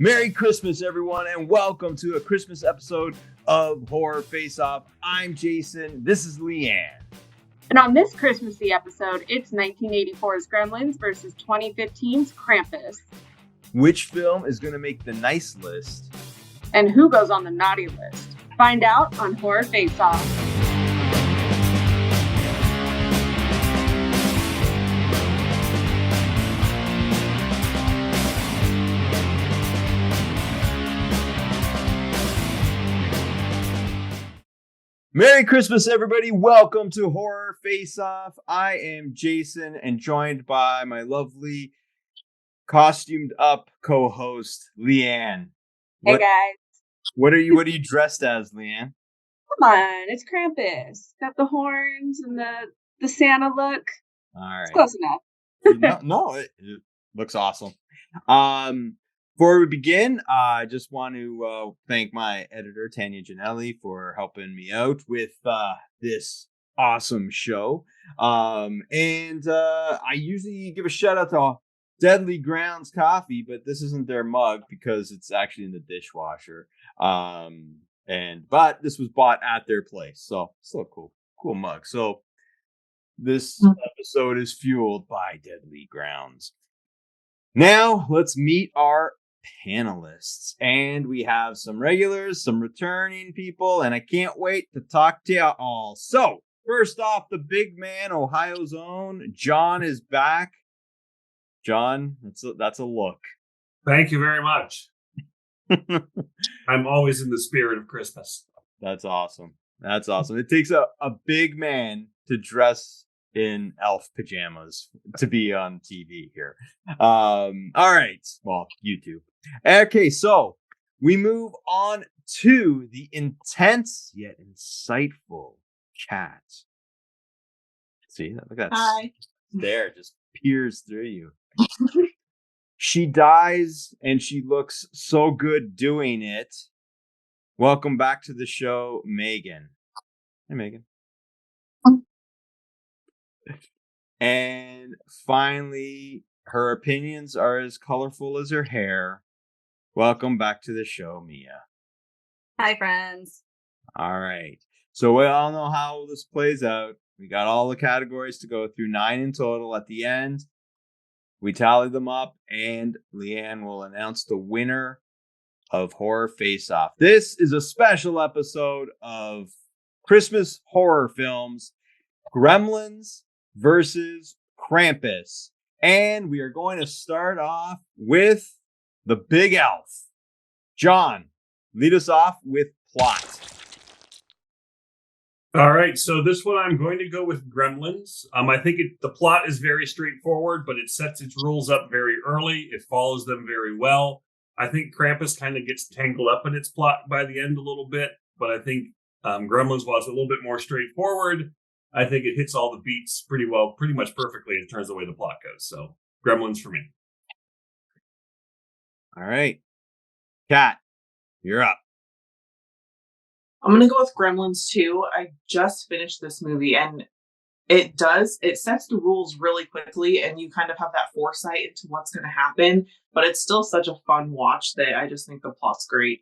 Merry Christmas, everyone, and welcome to a Christmas episode of Horror Face Off. I'm Jason. This is Leighanne. And on this Christmassy episode, it's 1984's Gremlins versus 2015's Krampus. Which film is going to make the nice list? And who goes on the naughty list? Find out on Horror Face Off. Merry Christmas, everybody. Welcome to Horror Face Off. I am Jason and joined by my lovely costumed up co-host, Leighanne. Hey, guys. What are you dressed as, Leighanne? Come on, it's Krampus. Got the horns and the Santa look. All right. It's close enough. It looks awesome. Before we begin, I just want to thank my editor, Tanya Giannelli, for helping me out with this awesome show. And I usually give a shout out to Deadly Grounds Coffee, but this isn't their mug because it's actually in the dishwasher. But this was bought at their place, so still a cool mug. So this episode is fueled by Deadly Grounds. Now let's meet our panelists, and we have some regulars, some returning people, and I can't wait to talk to you all. So first off, the big man, Ohio's own John is back. John, that's a look. Thank you very much. I'm always in the spirit of Christmas. That's awesome. It takes a big man to dress in elf pajamas to be on TV here. All right. Well, YouTube. Okay, so we move on to the intense yet insightful chat. See, look at that. Hi. There, just peers through you. She dies and she looks so good doing it. Welcome back to the show, Megan. Hey, Megan. And finally, her opinions are as colorful as her hair. Welcome back to the show, Mia. Hi, friends. All right. So we all know how this plays out. We got all the categories to go through, 9 in total. At the end, we tally them up, and Leighanne will announce the winner of Horror Face Off. This is a special episode of Christmas horror films, Gremlins versus Krampus. And we are going to start off with the big elf. John, lead us off with plot. All right, so this one I'm going to go with Gremlins. I think the plot is very straightforward, but it sets its rules up very early. It follows them very well. I think Krampus kind of gets tangled up in its plot by the end a little bit, but I think Gremlins was a little bit more straightforward. I think it hits all the beats pretty much perfectly in terms of the way the plot goes. So Gremlins for me. All right. Kat, you're up. I'm going to go with Gremlins too. I just finished this movie and it sets the rules really quickly and you kind of have that foresight into what's going to happen, but it's still such a fun watch that I just think the plot's great.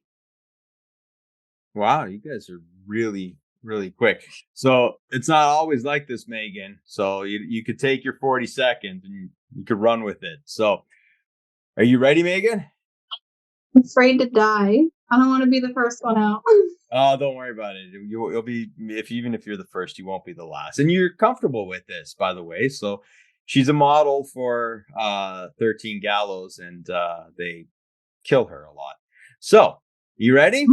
Wow, you guys are really, really quick. So it's not always like this, Megan. So you could take your 40 seconds and you could run with it. So are you ready, Megan? I'm afraid to die. I don't want to be the first one out. Oh, don't worry about it. You'll be, even if you're the first, you won't be the last. And you're comfortable with this, by the way. So she's a model for 13 Gallows, and they kill her a lot. So, you ready?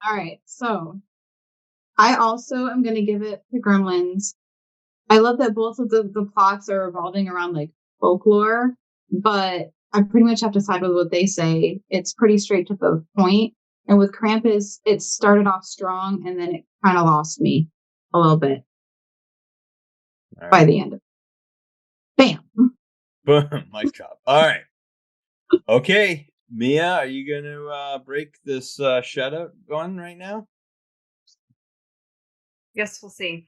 All right. So I also am going to give it to Gremlins. I love that both of the plots are revolving around like folklore, but I pretty much have to side with what they say. It's pretty straight to the point. And with Krampus, it started off strong and then it kind of lost me a little bit by the end of it. Bam. Boom. Nice job. All right. Okay. Mia, are you going to break this shutout going right now? Guess we'll see.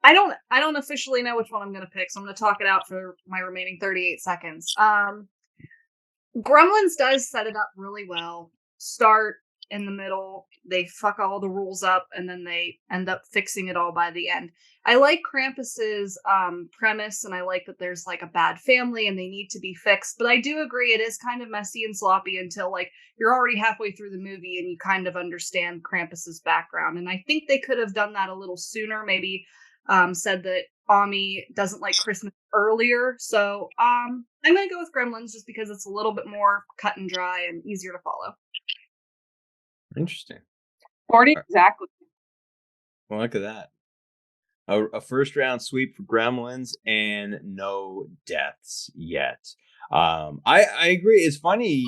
I don't officially know which one I'm going to pick, so I'm going to talk it out for my remaining 38 seconds. Gremlins does set it up really well. Start in the middle, they fuck all the rules up, and then they end up fixing it all by the end. I like Krampus's premise, and I like that there's like a bad family and they need to be fixed. But I do agree it is kind of messy and sloppy until like you're already halfway through the movie and you kind of understand Krampus's background. And I think they could have done that a little sooner. Maybe said that Ami doesn't like Christmas earlier. So I'm gonna go with Gremlins just because it's a little bit more cut and dry and easier to follow. Interesting. 40 exactly. Well, look at that. A first round sweep for Gremlins and no deaths yet. I agree. It's funny,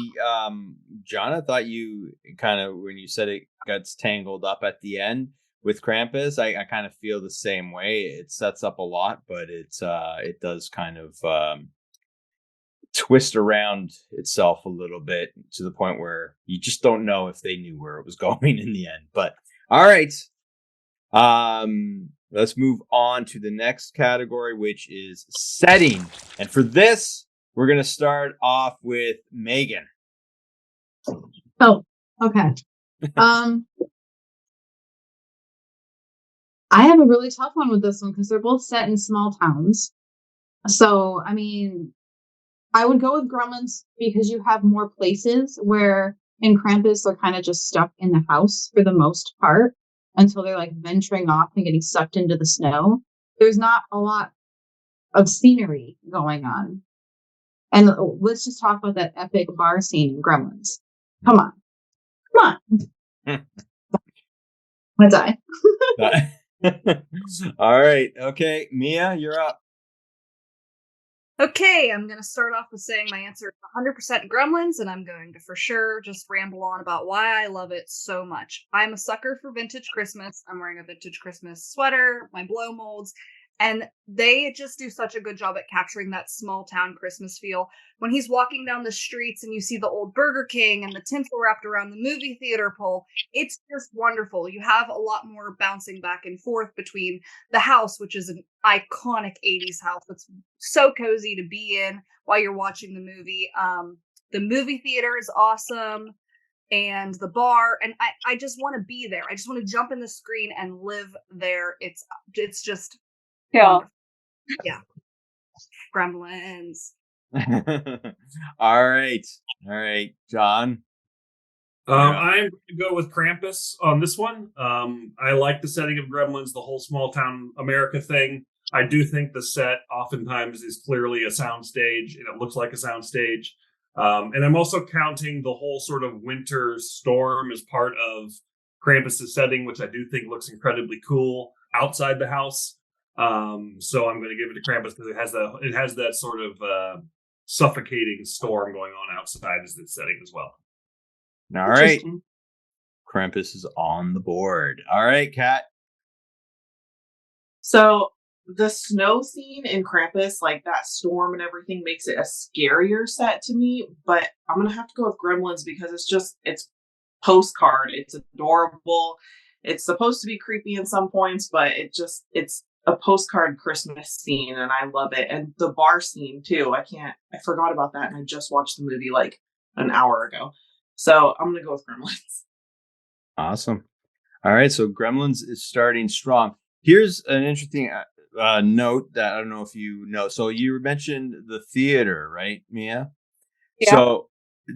John. I thought you kind of, when you said it gets tangled up at the end with Krampus, I kind of feel the same way. It sets up a lot, but it does kind of twist around itself a little bit to the point where you just don't know if they knew where it was going in the end. But all right. Let's move on to the next category, which is setting. And for this, we're going to start off with Megan. Oh, okay. I have a really tough one with this one because they're both set in small towns. So, I mean, I would go with Gremlins because you have more places where in Krampus they're kind of just stuck in the house for the most part until they're like venturing off and getting sucked into the snow. There's not a lot of scenery going on. And let's just talk about that epic bar scene in Gremlins. Come on. Come on. Let's die. All right. Okay. Mia, you're up. Okay, I'm going to start off with saying my answer is 100% Gremlins, and I'm going to for sure just ramble on about why I love it so much. I'm a sucker for vintage Christmas. I'm wearing a vintage Christmas sweater, my blow molds, and they just do such a good job at capturing that small town Christmas feel. When he's walking down the streets and you see the old Burger King and the tinsel wrapped around the movie theater pole, it's just wonderful. You have a lot more bouncing back and forth between the house, which is an iconic 80s house that's so cozy to be in while you're watching the movie. The movie theater is awesome, and the bar, and I just want to be there. I just want to jump in the screen and live there. It's just Yeah. yeah. Gremlins. All right, John. I'm going to go with Krampus on this one. I like the setting of Gremlins, the whole small town America thing. I do think the set oftentimes is clearly a soundstage, and it looks like a soundstage. And I'm also counting the whole sort of winter storm as part of Krampus's setting, which I do think looks incredibly cool outside the house. So I'm going to give it to Krampus because it has that sort of suffocating storm going on outside as its setting as well. All right. Krampus is on the board. All right, Kat. So the snow scene in Krampus, like that storm and everything, makes it a scarier set to me. But I'm going to have to go with Gremlins because it's postcard. It's adorable. It's supposed to be creepy in some points, but it's a postcard Christmas scene, and I love it. And the bar scene too. I forgot about that, and I just watched the movie like an hour ago. So I'm gonna go with Gremlins. Awesome. All right, so Gremlins is starting strong. Here's an interesting note that I don't know if you know. So you mentioned the theater, right, Mia? Yeah. So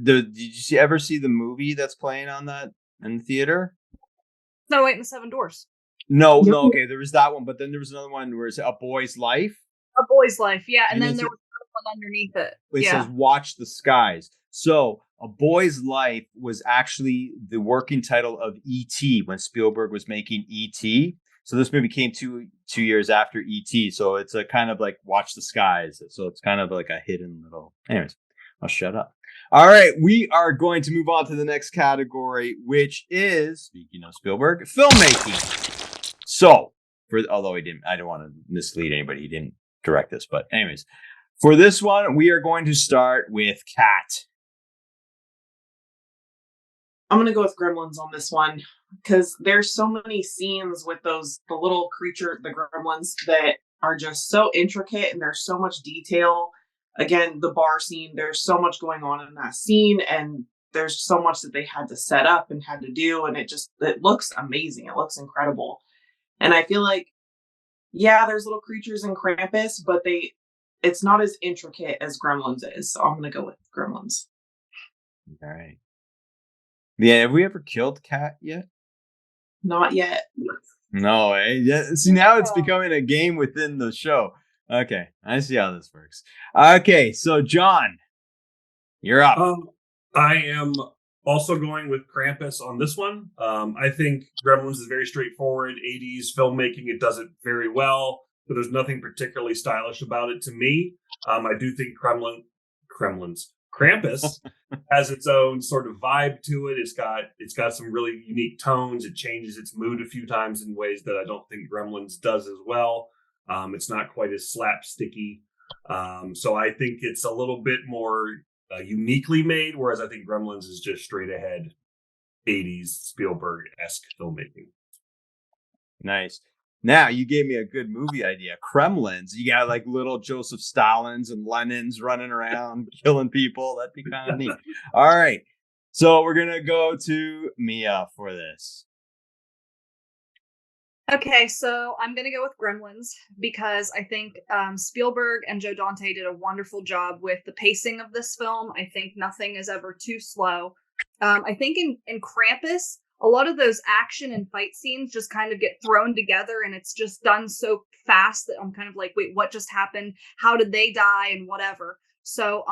did you ever see the movie that's playing on that in the theater? Snow White and the Seven Dwarfs. No, okay, there was that one, but then there was another one where it's A Boy's Life. A Boy's Life, yeah, and then it's there was one underneath it. It says Watch the Skies. So A Boy's Life was actually the working title of E.T. when Spielberg was making E.T. So this movie came two years after E.T. So it's a kind of like Watch the Skies. So it's kind of like a hidden little. Anyways, I'll shut up. All right, we are going to move on to the next category, which is, speaking of Spielberg, filmmaking. So, although I don't want to mislead anybody, he didn't direct this, but anyways, for this one, we are going to start with Kat. I'm gonna go with Gremlins on this one because there's so many scenes with the little creature, the Gremlins, that are just so intricate and there's so much detail. again, the bar scene, there's so much going on in that scene, and there's so much that they had to set up and had to do, and it looks amazing. It looks incredible. And I feel like, yeah, there's little creatures in Krampus, but it's not as intricate as Gremlins is. So I'm gonna go with Gremlins. All right. Yeah, have we ever killed Cat yet? Not yet. No, yeah. See, now it's becoming a game within the show. Okay, I see how this works. Okay, so John, you're up. I am also going with Krampus on this one. I think Gremlins is very straightforward. 80s filmmaking, it does it very well, but there's nothing particularly stylish about it to me. I do think Krampus has its own sort of vibe to it. It's got some really unique tones. It changes its mood a few times in ways that I don't think Gremlins does as well. It's not quite as slapsticky. So I think it's a little bit more uniquely made, whereas I think Gremlins is just straight ahead 80s Spielberg-esque filmmaking. Nice. Now you gave me a good movie idea. Kremlins. You got like little Joseph Stalins and Lenins running around killing people. That'd be kind of neat. All right. So we're gonna go to Mia for this. Okay, so I'm going to go with Gremlins because I think Spielberg and Joe Dante did a wonderful job with the pacing of this film. I think nothing is ever too slow. I think in Krampus, a lot of those action and fight scenes just kind of get thrown together and it's just done so fast that I'm kind of like, wait, what just happened? How did they die and whatever? So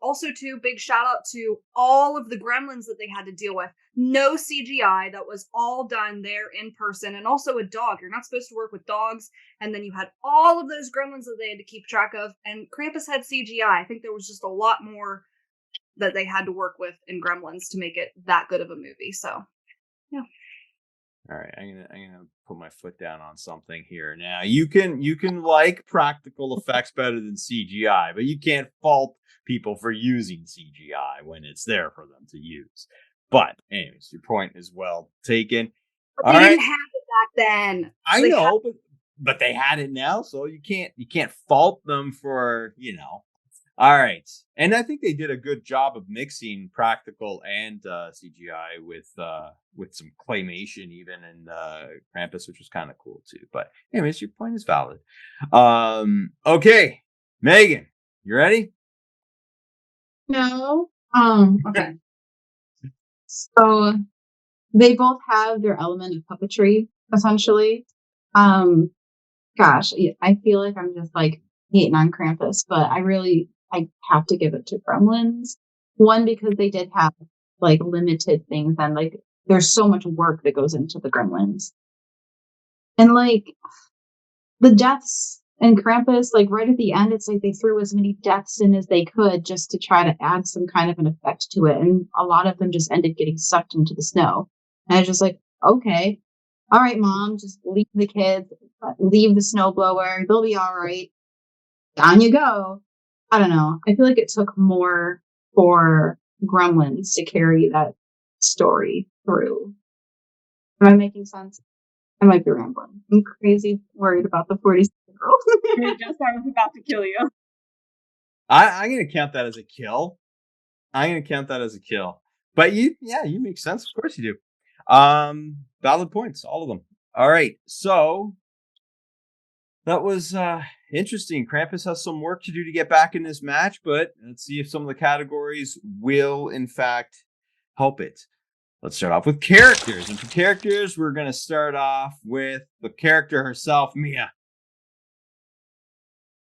also too, big shout out to all of the Gremlins that they had to deal with. No CGI, that was all done there in person. And also a dog. You're not supposed to work with dogs. And then you had all of those Gremlins that they had to keep track of. And Krampus had CGI. I think there was just a lot more that they had to work with in Gremlins to make it that good of a movie. So, yeah. All right, I'm gonna put my foot down on something here. Now you can like practical effects better than CGI, but you can't fault people for using CGI when it's there for them to use. But anyways, your point is well taken. But they didn't have it back then. I know, but they had it now, so you can't fault them for. All right, and I think they did a good job of mixing practical and CGI with some claymation, even in Krampus, which was kind of cool too. But anyways, your point is valid. Okay, Megan, you ready? No. Okay. So they both have their element of puppetry, essentially. Gosh, I feel like I'm just like hating on Krampus, but I have to give it to Gremlins. One, because they did have like limited things and like there's so much work that goes into the Gremlins. And like the deaths in Krampus, like right at the end, it's like they threw as many deaths in as they could just to try to add some kind of an effect to it. And a lot of them just ended getting sucked into the snow. And I was just like, okay, all right, Mom, just leave the kids, leave the snowblower. They'll be all right. Down you go. I don't know. I feel like it took more for Gremlins to carry that story through. Am I making sense? I might be rambling. I'm crazy worried about the 47 girl. Just I was about to kill you. I'm gonna count that as a kill. But you make sense. Of course you do. Valid points, all of them. All right, so that was interesting. Krampus has some work to do to get back in this match, but let's see if some of the categories will, in fact, help it. Let's start off with characters. And for characters, we're going to start off with the character herself, Mia.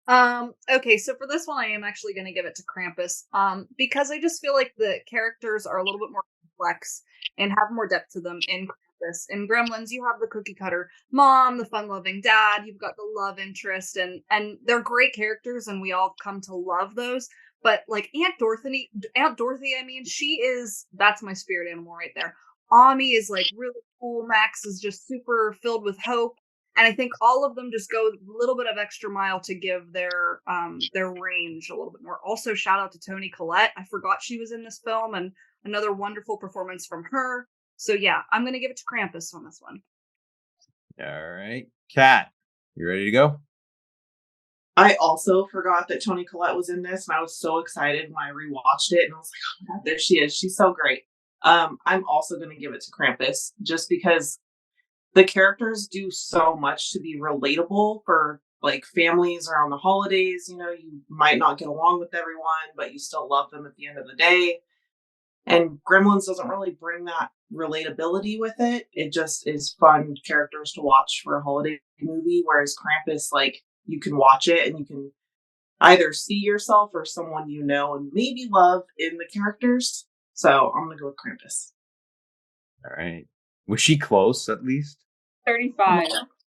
Okay, so for this one, I am actually going to give it to Krampus, because I just feel like the characters are a little bit more complex and have more depth to them in Krampus. In Gremlins, you have the cookie cutter mom, the fun-loving dad, you've got the love interest, and they're great characters, and we all come to love those. But like Aunt Dorothy, I mean, that's my spirit animal right there. Ami is like really cool. Max is just super filled with hope. And I think all of them just go a little bit of extra mile to give their range a little bit more. Also, shout out to Toni Collette. I forgot she was in this film, and another wonderful performance from her. So yeah, I'm going to give it to Krampus on this one. All right. Kat, you ready to go? I also forgot that Toni Collette was in this, and I was so excited when I rewatched it, and I was like, "Oh my god, there she is! She's so great." I'm also going to give it to Krampus, just because the characters do so much to be relatable for like families around the holidays. You know, you might not get along with everyone, but you still love them at the end of the day. And Gremlins doesn't really bring that relatability with it. It just is fun characters to watch for a holiday movie. Whereas Krampus, like, you can watch it and you can either see yourself or someone you know and maybe love in the characters. So I'm gonna go with Krampus. All right. Was she close at least? 35.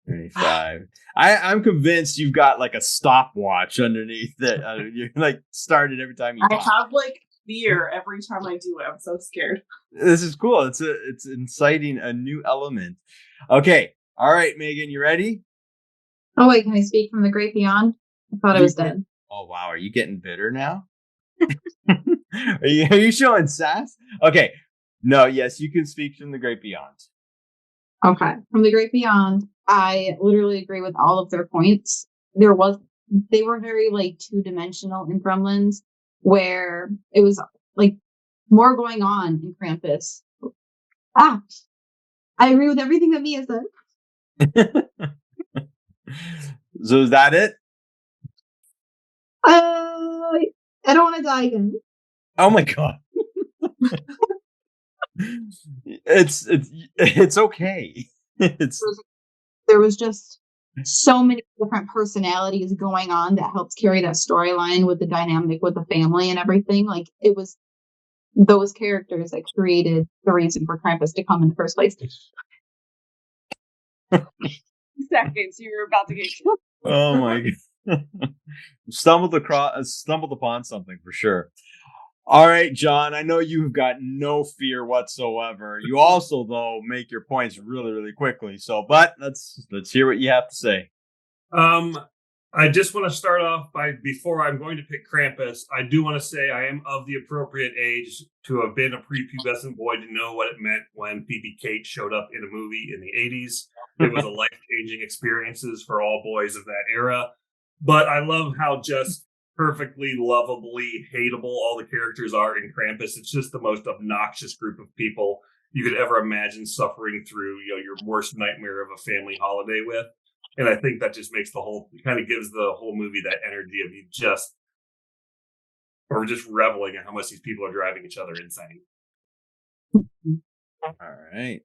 35. I'm convinced you've got like a stopwatch underneath that. You're like started every time you I talk. have like fear every time I do it. I'm so scared. This is cool. It's inciting a new element. Okay. All right, Megan, you ready? Oh wait, can I speak from the great beyond? I thought I was dead. Oh wow, are you getting bitter now? Are you showing sass? Okay. No, yes, you can speak from the great beyond. Okay. From the great beyond, I literally agree with all of their points. They were very like two-dimensional in Gremlins, where it was like more going on in Krampus. Ah, I agree with everything that Mia said. So is that it? I don't want to die again. Oh my god. It's okay. There was just so many different personalities going on that helped carry that storyline with the dynamic with the family and everything. Like, it was those characters that created the reason for Krampus to come in the first place. Seconds, you were about to get killed. Oh my god. Stumbled upon something for sure. All right, John, I know you've got no fear whatsoever. You also, though, make your points really, really quickly. But let's hear what you have to say. I just want to start off by, before I'm going to pick Krampus, I do want to say I am of the appropriate age to have been a prepubescent boy to know what it meant when Phoebe Kate showed up in a movie in the 80s. It was a life-changing experiences for all boys of that era. But I love how just perfectly lovably hateable all the characters are in Krampus. It's just the most obnoxious group of people you could ever imagine suffering through, your worst nightmare of a family holiday with. And I think that just makes kind of gives the whole movie that energy of you just reveling at how much these people are driving each other insane. All right.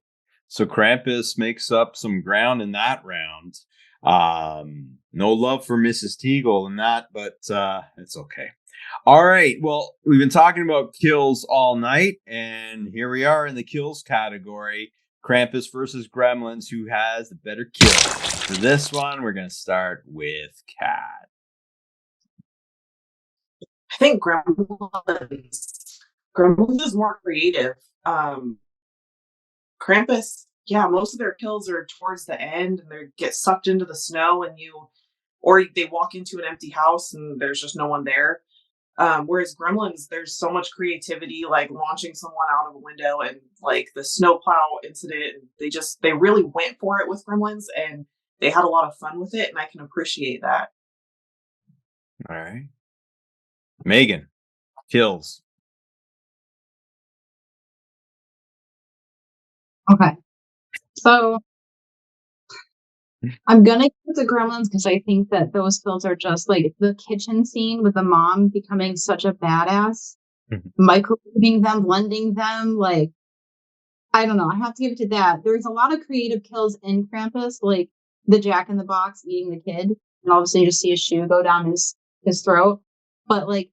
So Krampus makes up some ground in that round. No love for Mrs. Teagle in that, but it's okay. All right. Well, we've been talking about kills all night, and here we are in the kills category. Krampus versus Gremlins. Who has the better kill? For this one, we're going to start with Kat. I think Gremlins is more creative. Krampus, yeah, most of their kills are towards the end, and they get sucked into the snow, or they walk into an empty house and there's just no one there. Whereas Gremlins, there's so much creativity, like launching someone out of a window and like the snowplow incident. They really went for it with Gremlins, and they had a lot of fun with it, and I can appreciate that. All right. Megan, kills. Okay. So I'm gonna give it to Gremlins because I think that those kills are just like the kitchen scene with the mom becoming such a badass, microwaving them, blending them. Like, I don't know. I have to give it to that. There's a lot of creative kills in Krampus, like the Jack in the Box eating the kid, and all of a sudden you just see a shoe go down his throat. But like,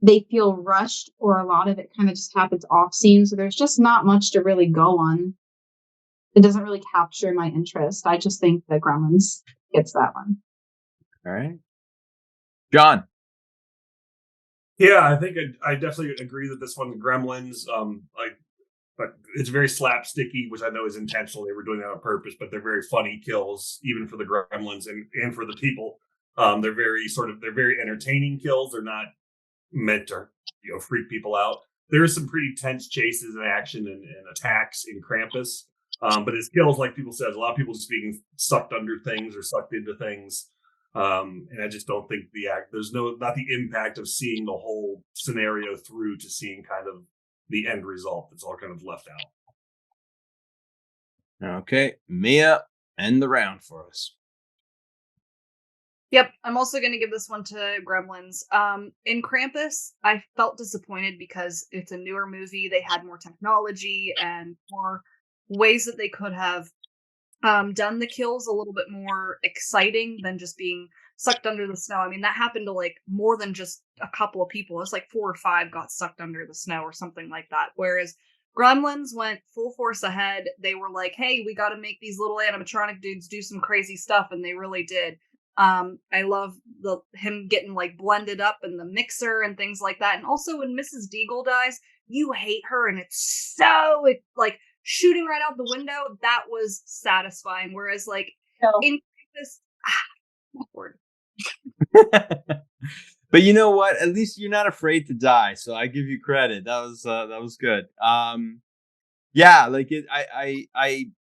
they feel rushed, or a lot of it kind of just happens off scene. So there's just not much to really go on. It doesn't really capture my interest. I just think that Gremlins gets that one. All right. John. Yeah, I think I definitely agree that this one's Gremlins. But it's very slapsticky, which I know is intentional. They were doing that on purpose, but they're very funny kills, even for the Gremlins and for the people. They're very entertaining kills. They're not meant to freak people out. There is some pretty tense chases and action and attacks in Krampus. But his kills, like people said, a lot of people just being sucked under things or sucked into things. And I just don't think there's not the impact of seeing the whole scenario through to seeing kind of the end result. That's all kind of left out. Okay, Mia, end the round for us. Yep, I'm also going to give this one to Gremlins. In Krampus, I felt disappointed because it's a newer movie. They had more technology and more ways that they could have done the kills a little bit more exciting than just being sucked under the snow. I mean, that happened to like more than just a couple of people. It's like 4 or 5 got sucked under the snow or something like that. Whereas Gremlins went full force ahead. They were like, hey, we got to make these little animatronic dudes do some crazy stuff, and they really did. I love him getting like blended up in the mixer and things like that. And also when Mrs. Deagle dies, you hate her, and it's so like shooting right out the window. That was satisfying. Whereas like in this, word. But you know what? At least you're not afraid to die, so I give you credit. That was good. Yeah, like I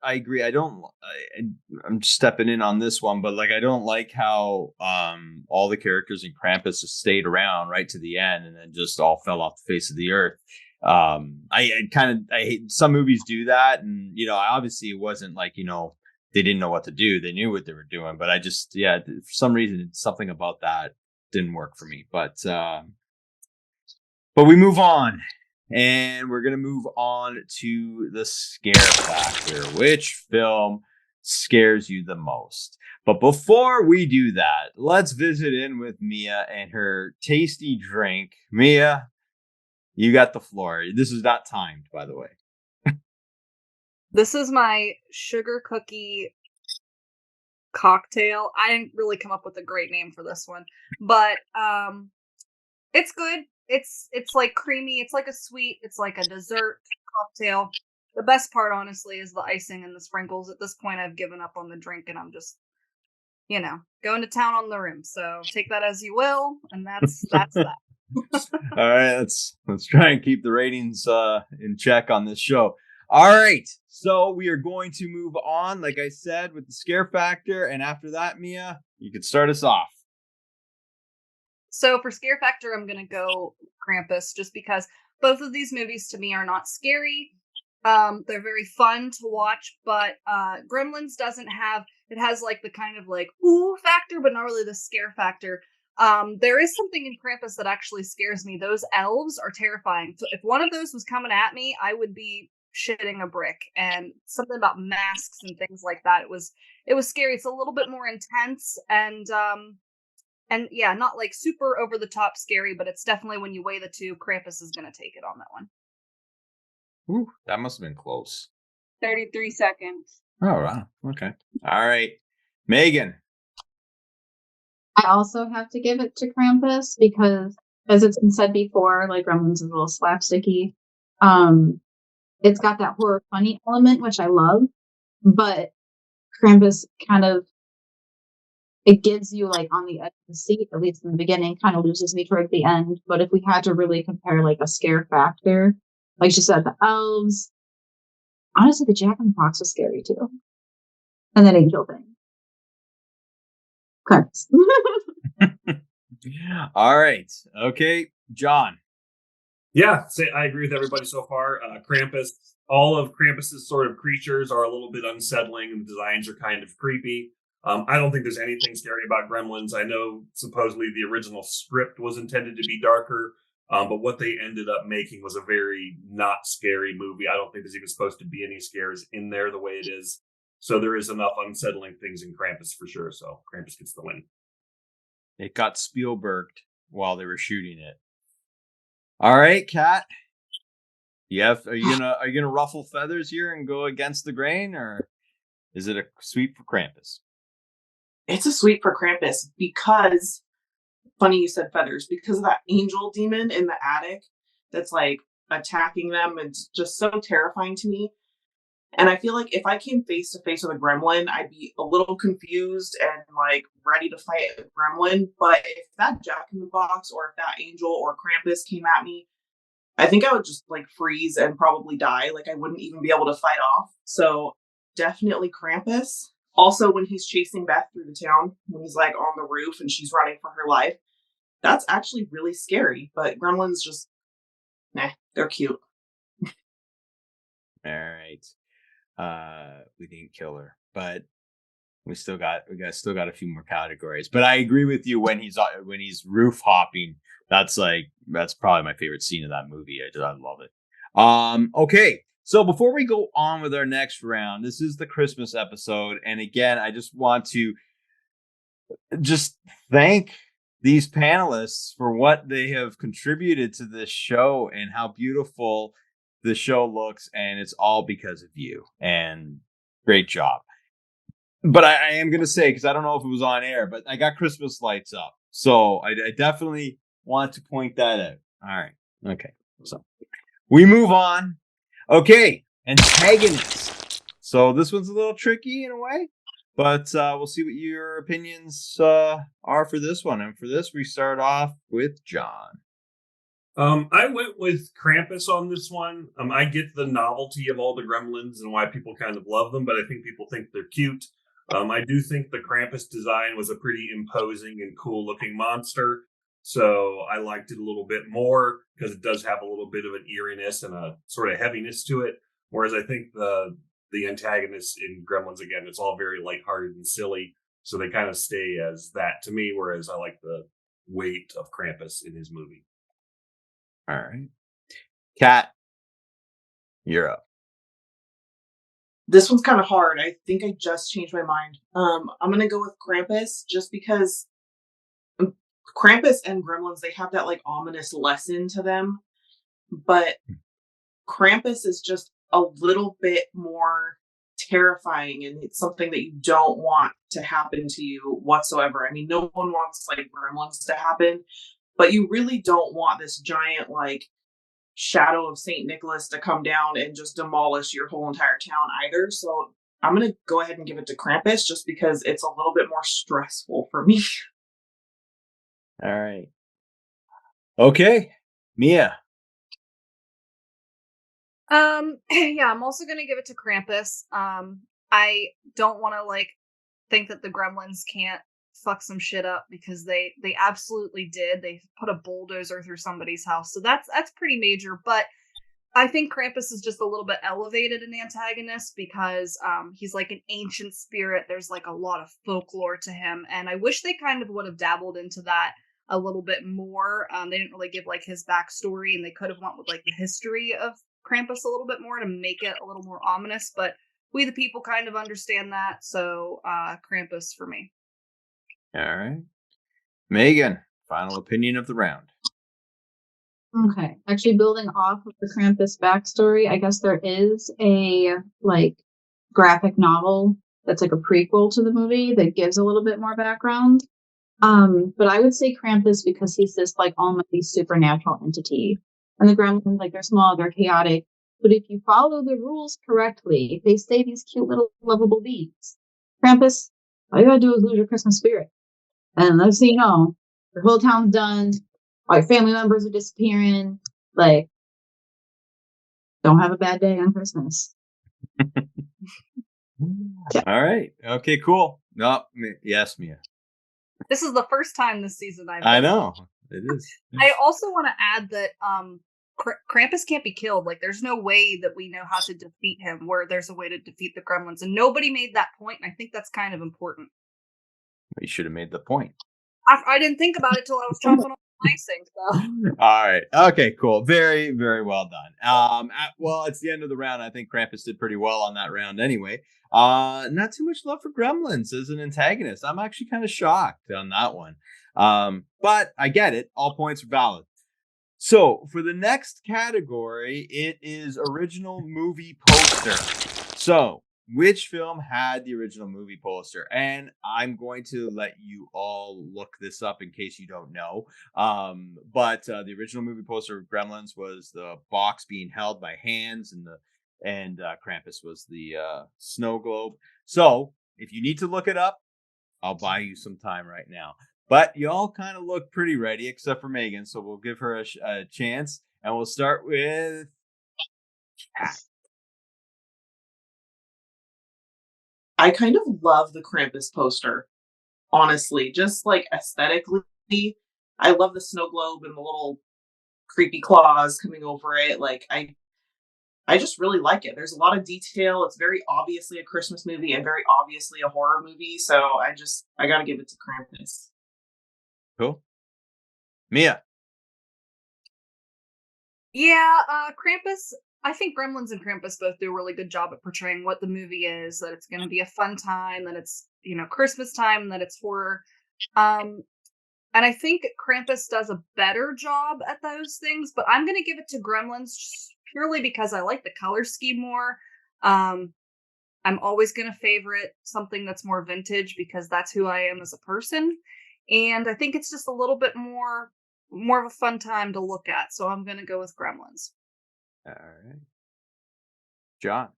agree. I'm stepping in on this one, but like I don't like how all the characters in Krampus just stayed around right to the end and then just all fell off the face of the earth. I hate some movies do that, and obviously it wasn't like they didn't know what to do. They knew what they were doing, but for some reason something about that didn't work for me. But we move on. And we're going to move on to the scare factor. Which film scares you the most? But before we do that, let's visit in with Mia and her tasty drink. Mia, you got the floor. This is not timed, by the way. This is my sugar cookie cocktail. I didn't really come up with a great name for this one, but it's good. It's like creamy. It's like a sweet. It's like a dessert cocktail. The best part, honestly, is the icing and the sprinkles. At this point, I've given up on the drink, and I'm just, going to town on the rim. So take that as you will, and that's that. All right, let's try and keep the ratings in check on this show. All right, so we are going to move on, like I said, with the scare factor, and after that, Mia, you can start us off. So for scare factor, I'm going to go Krampus just because both of these movies to me are not scary. They're very fun to watch, but Gremlins it has like the kind of like ooh factor, but not really the scare factor. There is something in Krampus that actually scares me. Those elves are terrifying. So if one of those was coming at me, I would be shitting a brick. And something about masks and things like that. It was scary. It's a little bit more intense and yeah, not like super over the top scary, but it's definitely when you weigh the two, Krampus is going to take it on that one. Ooh, that must have been close. 33 seconds. Oh, wow. Okay. All right. Megan. I also have to give it to Krampus because, as it's been said before, like Gremlins is a little slapsticky. It's got that horror funny element, which I love, but Krampus kind of it gives you like on the edge of the seat, at least in the beginning, kind of loses me toward the end. But if we had to really compare like a scare factor, like she said, the elves, honestly, the Jack in the Box was scary too. And that angel thing. Krampus. All right. Okay, John. Yeah, I agree with everybody so far. Krampus, all of Krampus's sort of creatures are a little bit unsettling, and the designs are kind of creepy. I don't think there's anything scary about Gremlins. I know supposedly the original script was intended to be darker, but what they ended up making was a very not scary movie. I don't think there's even supposed to be any scares in there the way it is. So there is enough unsettling things in Krampus for sure. So Krampus gets the win. It got Spielberged while they were shooting it. All right, Kat. Are you gonna ruffle feathers here and go against the grain, or is it a sweep for Krampus? It's a sweep for Krampus because, funny you said feathers, because of that angel demon in the attic that's like attacking them. It's just so terrifying to me. And I feel like if I came face to face with a gremlin, I'd be a little confused and like ready to fight a gremlin. But if that Jack in the Box or if that angel or Krampus came at me, I think I would just like freeze and probably die. Like I wouldn't even be able to fight off. So definitely Krampus Also, when he's chasing Beth through the town, when he's like on the roof and she's running for her life, that's actually really scary. But Gremlins just, nah, they're cute. All right. We didn't kill her, but we still got a few more categories. But I agree with you when he's roof hopping. That's probably my favorite scene of that movie. I love it. Okay. So before we go on with our next round, this is the Christmas episode, and again, I just want to just thank these panelists for what they have contributed to this show and how beautiful the show looks, and it's all because of you. And great job. But I am going to say, because I don't know if it was on air, but I got Christmas lights up. So I definitely want to point that out. All right. Okay. So we move on. Okay. Antagonist. So this one's a little tricky in a way, but we'll see what your opinions are for this one. And for this, we start off with John. I went with Krampus on this one. I get the novelty of all the Gremlins and why people kind of love them, but I think people think they're cute. I do think the Krampus design was a pretty imposing and cool looking monster. So I liked it a little bit more because it does have a little bit of an eeriness and a sort of heaviness to it. Whereas I think the antagonists in Gremlins, again, it's all very lighthearted and silly. So they kind of stay as that to me, whereas I like the weight of Krampus in his movie. All right. Kat, you're up. This one's kind of hard. I think I just changed my mind. I'm gonna go with Krampus just because Krampus and Gremlins, they have that like ominous lesson to them, but Krampus is just a little bit more terrifying, and it's something that you don't want to happen to you whatsoever. I mean, no one wants like Gremlins to happen, but you really don't want this giant like shadow of Saint Nicholas to come down and just demolish your whole entire town either. So I'm gonna go ahead and give it to Krampus just because it's a little bit more stressful for me. All right. Okay, Mia. Yeah, I'm also gonna give it to Krampus. I don't want to like think that the Gremlins can't fuck some shit up because they absolutely did. They put a bulldozer through somebody's house, so that's pretty major. But I think Krampus is just a little bit elevated in Antagonist because he's like an ancient spirit. There's like a lot of folklore to him, and I wish they kind of would have dabbled into that a little bit more. They didn't really give like his backstory, and they could have went with like the history of Krampus a little bit more to make it a little more ominous. But we the people kind of understand that, so Krampus for me. All right. Megan, final opinion of the round. Okay. Actually, building off of the Krampus backstory, I guess there is a like graphic novel that's like a prequel to the movie that gives a little bit more background. But I would say Krampus because he's this like almighty supernatural entity. And the Gremlins, like they're small, they're chaotic. But if you follow the rules correctly, they stay these cute little lovable beings. Krampus, all you gotta do is lose your Christmas spirit. And let's see, you know, your whole town's done. All your family members are disappearing. Like, don't have a bad day on Christmas. Yeah. All right. Okay, cool. No, yes, Mia. This is the first time this season I know. It is. I also want to add that Krampus can't be killed. Like, there's no way that we know how to defeat him where there's a way to defeat the Gremlins. And nobody made that point, and I think that's kind of important. You should have made the point. I didn't think about it till I was chopping on icing. So. All right. Okay, cool. Very, very well done. Well, it's the end of the round. I think Krampus did pretty well on that round anyway. Not too much love for Gremlins as an antagonist. I'm actually kind of shocked on that one. But I get it. All points are valid. So for the next category, it is original movie poster. So which film had the original movie poster? And I'm going to let you all look this up in case you don't know. But the original movie poster of Gremlins was the box being held by hands, and Krampus was the snow globe. So if you need to look it up, I'll buy you some time right now. But you all kind of look pretty ready, except for Megan. So we'll give her a chance, and we'll start with Kat. I kind of love the Krampus poster, honestly. Just like aesthetically, I love the snow globe and the little creepy claws coming over it. Like I just really like it. There's a lot of detail. It's very obviously a Christmas movie and very obviously a horror movie. So I gotta give it to Krampus. Cool. Mia. Yeah, Krampus. I think Gremlins and Krampus both do a really good job at portraying what the movie is. That it's going to be a fun time. That it's Christmas time. That it's horror. Um, and I think Krampus does a better job at those things. But I'm going to give it to Gremlins just purely because I like the color scheme more. I'm always going to favorite something that's more vintage because that's who I am as a person. And I think it's just a little bit more of a fun time to look at. So I'm going to go with Gremlins. All right. John.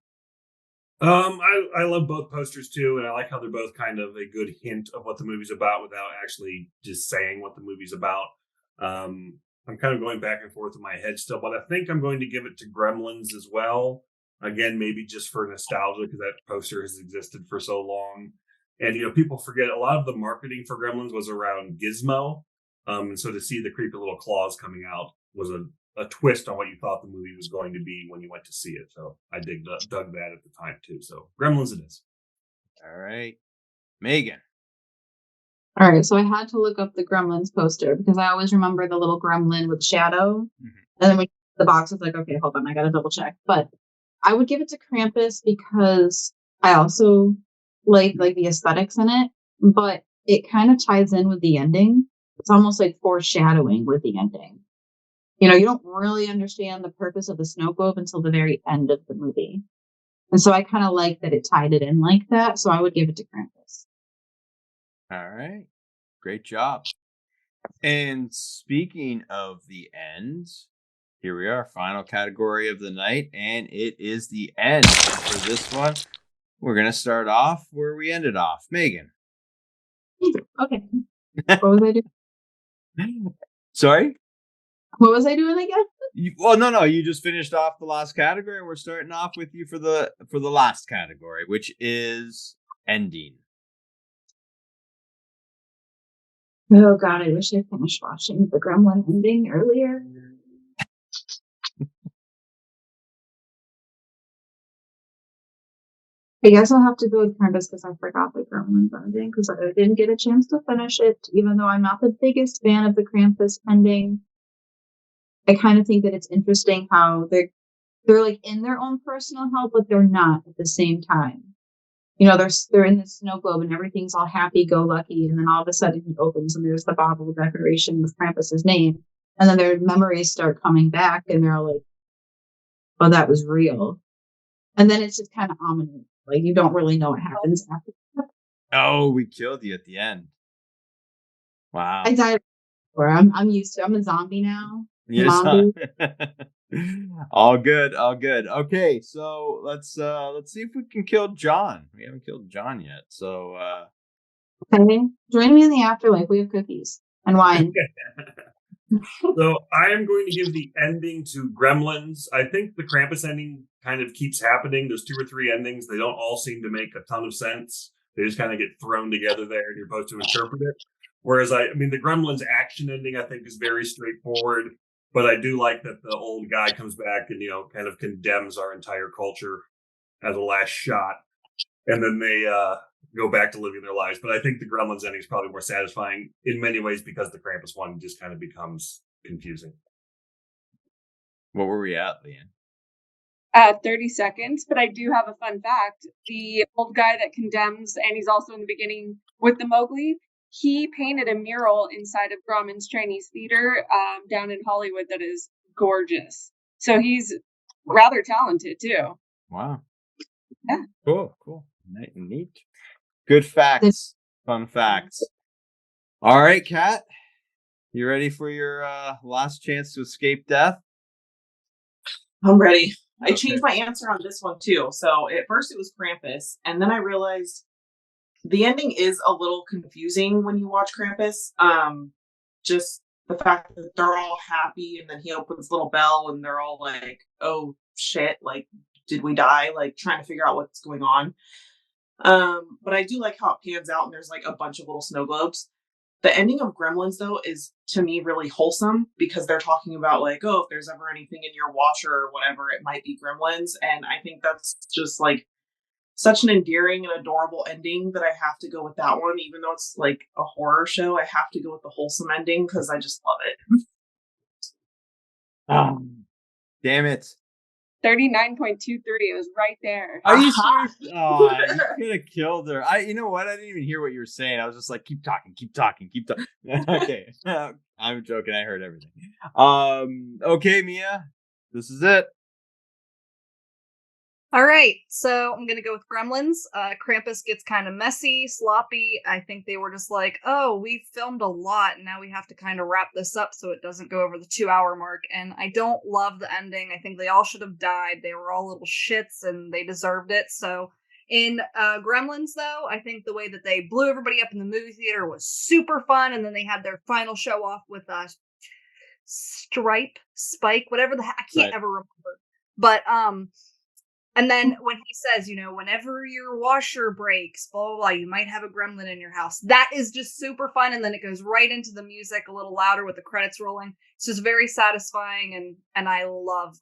I love both posters too, and I like how they're both kind of a good hint of what the movie's about without actually just saying what the movie's about. I'm kind of going back and forth in my head still, but I think I'm going to give it to Gremlins as well. Again, maybe just for nostalgia because that poster has existed for so long. And people forget a lot of the marketing for Gremlins was around Gizmo. And so to see the creepy little claws coming out was a twist on what you thought the movie was going to be when you went to see it. So I dug that at the time too. So Gremlins it is. All right. Megan. All right, so I had to look up the Gremlins poster because I always remember the little gremlin with shadow. Mm-hmm. And then when the box was like, okay, hold on, I gotta double check. But I would give it to Krampus because I also like the aesthetics in it, but it kind of ties in with the ending. It's almost like foreshadowing with the ending. You don't really understand the purpose of the snow globe until the very end of the movie. And so I kind of like that it tied it in like that. So I would give it to Krampus. All right. Great job. And speaking of the end, here we are, final category of the night, and it is the end. And for this one, we're going to start off where we ended off. Megan. Okay. What was I doing? Sorry? What was I doing again? No. You just finished off the last category. We're starting off with you for the last category, which is ending. Oh God, I wish I finished watching the Gremlin ending earlier. I guess I'll have to go with Krampus because I forgot the Gremlins ending because I didn't get a chance to finish it, even though I'm not the biggest fan of the Krampus ending. I kind of think that it's interesting how they're like in their own personal hell, but they're not at the same time. They're in the snow globe and everything's all happy go lucky, and then all of a sudden it opens and there's the bauble decoration with Krampus's name, and then their memories start coming back, and they're all like, "Oh, that was real," and then it's just kind of ominous. Like you don't really know what happens after that. Oh, we killed you at the end. Wow. I died before. I'm used to. I'm a zombie now. Yes. All good. Okay, so let's see if we can kill John. We haven't killed John yet. So okay. Join me in the afterlife. We have cookies and wine. So I am going to give the ending to Gremlins. I think the Krampus ending kind of keeps happening. There's 2 or 3 endings. They don't all seem to make a ton of sense. They just kind of get thrown together there and you're supposed to interpret it. Whereas the Gremlins action ending, I think, is very straightforward. But I do like that the old guy comes back and, kind of condemns our entire culture as a last shot. And then they go back to living their lives. But I think the Gremlins ending is probably more satisfying in many ways because the Krampus one just kind of becomes confusing. What were we at, Leighanne? At 30 seconds, but I do have a fun fact. The old guy that condemns, and he's also in the beginning with the Mowgli, he painted a mural inside of Grauman's Chinese Theater down in Hollywood that is gorgeous. So he's rather talented too. Wow. Yeah. Cool. Neat. Good facts. Fun facts. All right, Kat. You ready for your last chance to escape death? I'm ready. I changed my answer on this one too. So at first it was Krampus, and then I realized the ending is a little confusing when you watch Krampus. Just the fact that they're all happy and then he opens the little bell and they're all like, oh shit, like, did we die? Like trying to figure out what's going on. But I do like how it pans out and there's like a bunch of little snow globes. The ending of Gremlins, though, is to me really wholesome because they're talking about like, oh, if there's ever anything in your washer or whatever, it might be Gremlins. And I think that's just like such an endearing and adorable ending that I have to go with that one. Even though it's like a horror show, I have to go with the wholesome ending because I just love it. Damn it. 39.23. It was right there. Are you Aha. serious? Oh, you could have killed her. You know what? I didn't even hear what you were saying. I was just like, keep talking. Okay. I'm joking. I heard everything. Okay, Mia. This is it. All right, so I'm gonna go with Gremlins. Krampus gets kind of messy, sloppy. I think they were just like, oh, we filmed a lot, and now we have to kind of wrap this up so it doesn't go over the 2-hour mark. And I don't love the ending. I think they all should have died. They were all little shits, and they deserved it. So in Gremlins, though, I think the way that they blew everybody up in the movie theater was super fun, and then they had their final show off with Spike, whatever I can't Right. ever remember. But and then when he says, whenever your washer breaks, blah, blah, blah, you might have a gremlin in your house. That is just super fun. And then it goes right into the music a little louder with the credits rolling. It's just very satisfying. And I love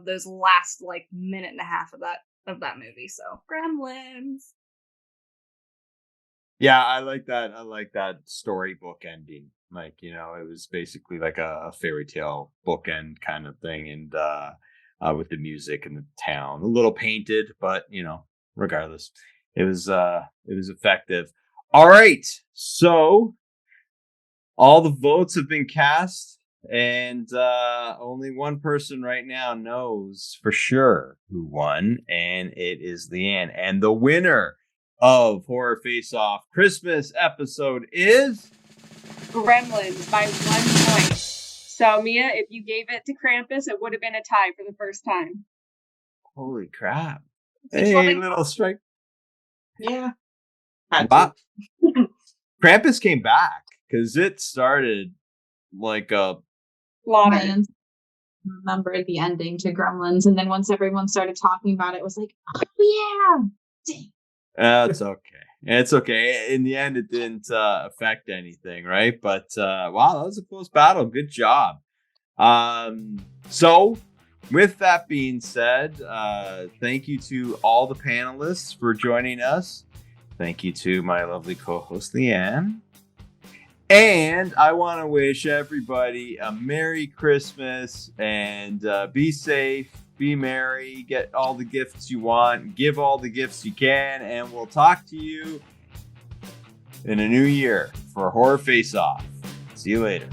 those last like minute and a half of that movie. So Gremlins. Yeah, I like that. I like that storybook ending. Like, it was basically like a fairy tale bookend kind of thing. And, with the music and the town, a little painted, but regardless, it was effective. All right, so all the votes have been cast, and only one person right now knows for sure who won, and it is Leighanne. And the winner of Horror Face Off Christmas episode is Gremlins by 1 point. So, Mia, if you gave it to Krampus, it would have been a tie for the first time. holy crap! It's Hey, loving- little strike. Yeah. Had Wow. to. Krampus came back because it started like a Slaughter. I remember the ending to Gremlins, and then once everyone started talking about it, it was like, oh yeah. It's okay. It's okay. In the end, it didn't affect anything, right? But wow, that was a close battle. Good job. So, with that being said, thank you to all the panelists for joining us. Thank you to my lovely co-host Leighanne. And I want to wish everybody a Merry Christmas and be safe. Be merry, get all the gifts you want, give all the gifts you can, and we'll talk to you in a new year for Horror Face Off. See you later.